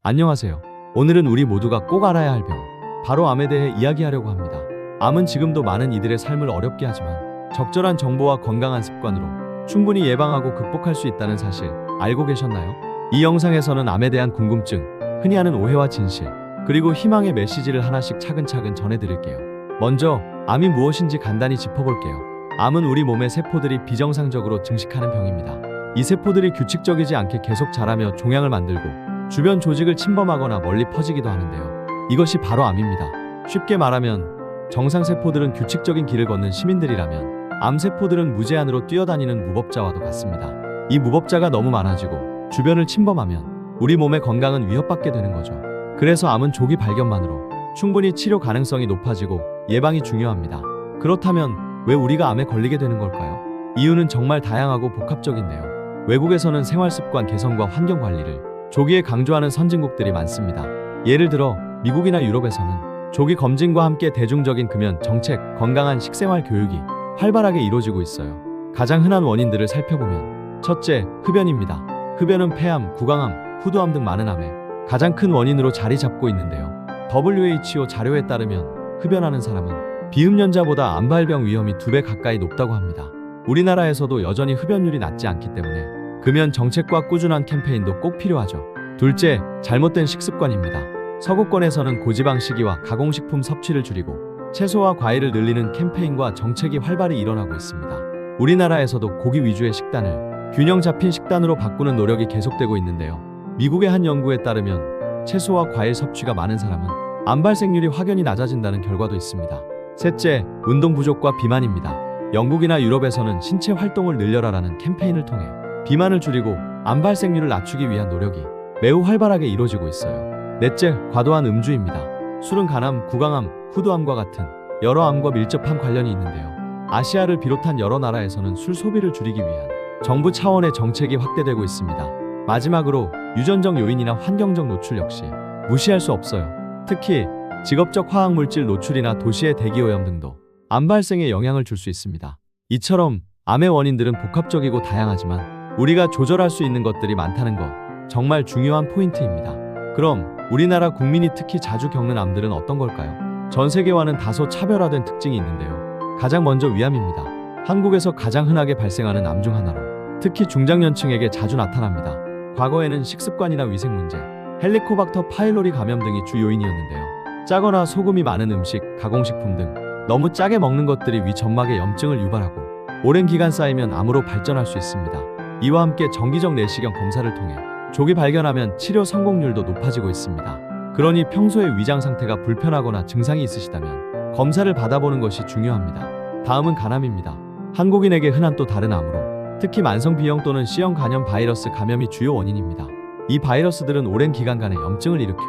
안녕하세요. 오늘은 우리 모두가 꼭 알아야 할 병, 바로 암에 대해 이야기하려고 합니다. 암은 지금도 많은 이들의 삶을 어렵게 하지만 적절한 정보와 건강한 습관으로 충분히 예방하고 극복할 수 있다는 사실 알고 계셨나요? 이 영상에서는 암에 대한 궁금증, 흔히 하는 오해와 진실, 그리고 희망의 메시지를 하나씩 차근차근 전해드릴게요. 먼저 암이 무엇인지 간단히 짚어볼게요. 암은 우리 몸의 세포들이 비정상적으로 증식하는 병입니다. 이 세포들이 규칙적이지 않게 계속 자라며 종양을 만들고 주변 조직을 침범하거나 멀리 퍼지기도 하는데요. 이것이 바로 암입니다. 쉽게 말하면 정상세포들은 규칙적인 길을 걷는 시민들이라면 암세포들은 무제한으로 뛰어다니는 무법자와도 같습니다. 이 무법자가 너무 많아지고 주변을 침범하면 우리 몸의 건강은 위협받게 되는 거죠. 그래서 암은 조기 발견만으로 충분히 치료 가능성이 높아지고 예방이 중요합니다. 그렇다면 왜 우리가 암에 걸리게 되는 걸까요? 이유는 정말 다양하고 복합적인데요. 외국에서는 생활습관 개선과 환경 관리를 조기에 강조하는 선진국들이 많습니다. 예를 들어 미국이나 유럽에서는 조기 검진과 함께 대중적인 금연 정책, 건강한 식생활 교육이 활발하게 이루어지고 있어요. 가장 흔한 원인들을 살펴보면 첫째, 흡연입니다. 흡연은 폐암, 구강암, 후두암 등 많은 암의 가장 큰 원인으로 자리 잡고 있는데요. WHO 자료에 따르면 흡연하는 사람은 비흡연자보다 암 발병 위험이 2배 가까이 높다고 합니다. 우리나라에서도 여전히 흡연율이 낮지 않기 때문에 금연 정책과 꾸준한 캠페인도 꼭 필요하죠. 둘째, 잘못된 식습관입니다. 서구권에서는 고지방식이와 가공식품 섭취를 줄이고 채소와 과일을 늘리는 캠페인과 정책이 활발히 일어나고 있습니다. 우리나라에서도 고기 위주의 식단을 균형 잡힌 식단으로 바꾸는 노력이 계속되고 있는데요. 미국의 한 연구에 따르면 채소와 과일 섭취가 많은 사람은 암 발생률이 확연히 낮아진다는 결과도 있습니다. 셋째, 운동 부족과 비만입니다. 영국이나 유럽에서는 신체 활동을 늘려라라는 캠페인을 통해 비만을 줄이고 암 발생률을 낮추기 위한 노력이 매우 활발하게 이루어지고 있어요. 넷째, 과도한 음주입니다. 술은 간암, 구강암, 후두암과 같은 여러 암과 밀접한 관련이 있는데요. 아시아를 비롯한 여러 나라에서는 술 소비를 줄이기 위한 정부 차원의 정책이 확대되고 있습니다. 마지막으로 유전적 요인이나 환경적 노출 역시 무시할 수 없어요. 특히 직업적 화학물질 노출이나 도시의 대기오염 등도 암 발생에 영향을 줄 수 있습니다. 이처럼 암의 원인들은 복합적이고 다양하지만 우리가 조절할 수 있는 것들이 많다는 것, 정말 중요한 포인트입니다. 그럼 우리나라 국민이 특히 자주 겪는 암들은 어떤 걸까요? 전 세계와는 다소 차별화된 특징이 있는데요. 가장 먼저 위암입니다. 한국에서 가장 흔하게 발생하는 암 중 하나로 특히 중장년층에게 자주 나타납니다. 과거에는 식습관이나 위생 문제, 헬리코박터 파일로리 감염 등이 주 요인이었는데요. 짜거나 소금이 많은 음식, 가공식품 등 너무 짜게 먹는 것들이 위 점막에 염증을 유발하고 오랜 기간 쌓이면 암으로 발전할 수 있습니다. 이와 함께 정기적 내시경 검사를 통해 조기 발견하면 치료 성공률도 높아지고 있습니다. 그러니 평소에 위장 상태가 불편하거나 증상이 있으시다면 검사를 받아보는 것이 중요합니다. 다음은 간암입니다. 한국인에게 흔한 또 다른 암으로 특히 만성 B형 또는 C형 간염 바이러스 감염이 주요 원인입니다. 이 바이러스들은 오랜 기간간의 염증을 일으켜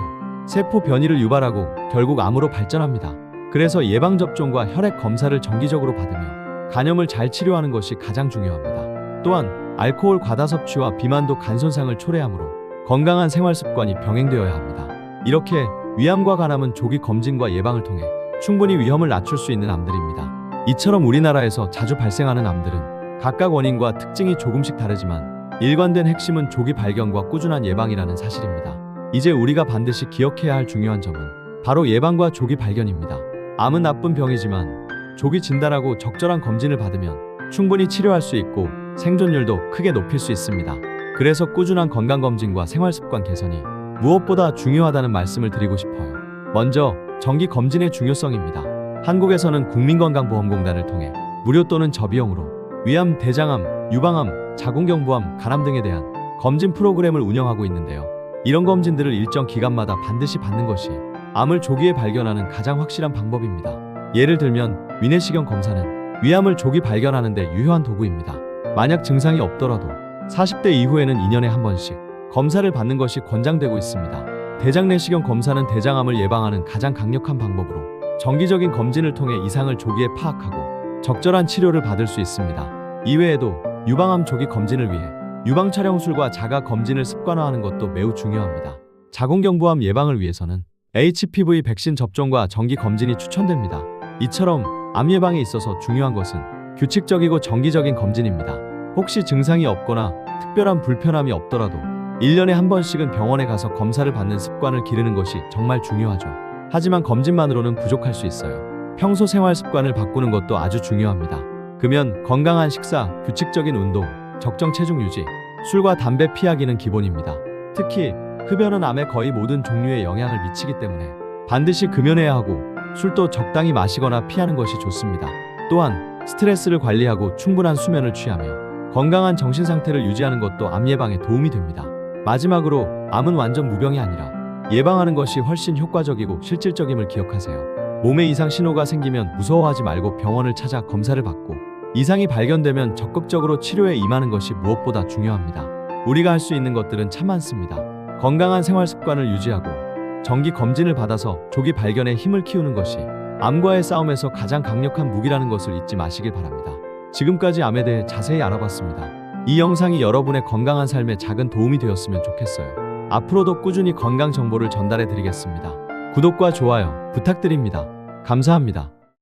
세포 변이를 유발하고 결국 암으로 발전합니다. 그래서 예방접종과 혈액 검사를 정기적으로 받으며 간염을 잘 치료하는 것이 가장 중요합니다. 또한 알코올 과다 섭취와 비만도 간 손상을 초래하므로 건강한 생활 습관이 병행되어야 합니다. 이렇게 위암과 간암은 조기 검진과 예방을 통해 충분히 위험을 낮출 수 있는 암들입니다. 이처럼 우리나라에서 자주 발생하는 암들은 각각 원인과 특징이 조금씩 다르지만 일관된 핵심은 조기 발견과 꾸준한 예방이라는 사실입니다. 이제 우리가 반드시 기억해야 할 중요한 점은 바로 예방과 조기 발견입니다. 암은 나쁜 병이지만 조기 진단하고 적절한 검진을 받으면 충분히 치료할 수 있고 생존율도 크게 높일 수 있습니다. 그래서 꾸준한 건강검진과 생활습관 개선이 무엇보다 중요하다는 말씀을 드리고 싶어요. 먼저 정기검진의 중요성입니다. 한국에서는 국민건강보험공단을 통해 무료 또는 저비용으로 위암, 대장암, 유방암, 자궁경부암, 간암 등에 대한 검진 프로그램을 운영하고 있는데요. 이런 검진들을 일정 기간마다 반드시 받는 것이 암을 조기에 발견하는 가장 확실한 방법입니다. 예를 들면 위내시경 검사는 위암을 조기 발견하는 데 유효한 도구입니다. 만약 증상이 없더라도 40대 이후에는 2년에 한 번씩 검사를 받는 것이 권장되고 있습니다. 대장내시경 검사는 대장암을 예방하는 가장 강력한 방법으로 정기적인 검진을 통해 이상을 조기에 파악하고 적절한 치료를 받을 수 있습니다. 이외에도 유방암 조기 검진을 위해 유방촬영술과 자가 검진을 습관화하는 것도 매우 중요합니다. 자궁경부암 예방을 위해서는 HPV 백신 접종과 정기 검진이 추천됩니다. 이처럼 암 예방에 있어서 중요한 것은 규칙적이고 정기적인 검진입니다. 혹시 증상이 없거나 특별한 불편함이 없더라도 1년에 한 번씩은 병원에 가서 검사를 받는 습관을 기르는 것이 정말 중요하죠. 하지만 검진만으로는 부족할 수 있어요. 평소 생활 습관을 바꾸는 것도 아주 중요합니다. 금연, 건강한 식사, 규칙적인 운동, 적정 체중 유지, 술과 담배 피하기는 기본입니다. 특히 흡연은 암의 거의 모든 종류에 영향을 미치기 때문에 반드시 금연해야 하고 술도 적당히 마시거나 피하는 것이 좋습니다. 또한 스트레스를 관리하고 충분한 수면을 취하며 건강한 정신 상태를 유지하는 것도 암 예방에 도움이 됩니다. 마지막으로 암은 완전 무병이 아니라 예방하는 것이 훨씬 효과적이고 실질적임을 기억하세요. 몸에 이상 신호가 생기면 무서워하지 말고 병원을 찾아 검사를 받고 이상이 발견되면 적극적으로 치료에 임하는 것이 무엇보다 중요합니다. 우리가 할 수 있는 것들은 참 많습니다. 건강한 생활 습관을 유지하고 정기 검진을 받아서 조기 발견에 힘을 키우는 것이 암과의 싸움에서 가장 강력한 무기라는 것을 잊지 마시길 바랍니다. 지금까지 암에 대해 자세히 알아봤습니다. 이 영상이 여러분의 건강한 삶에 작은 도움이 되었으면 좋겠어요. 앞으로도 꾸준히 건강 정보를 전달해 드리겠습니다. 구독과 좋아요 부탁드립니다. 감사합니다.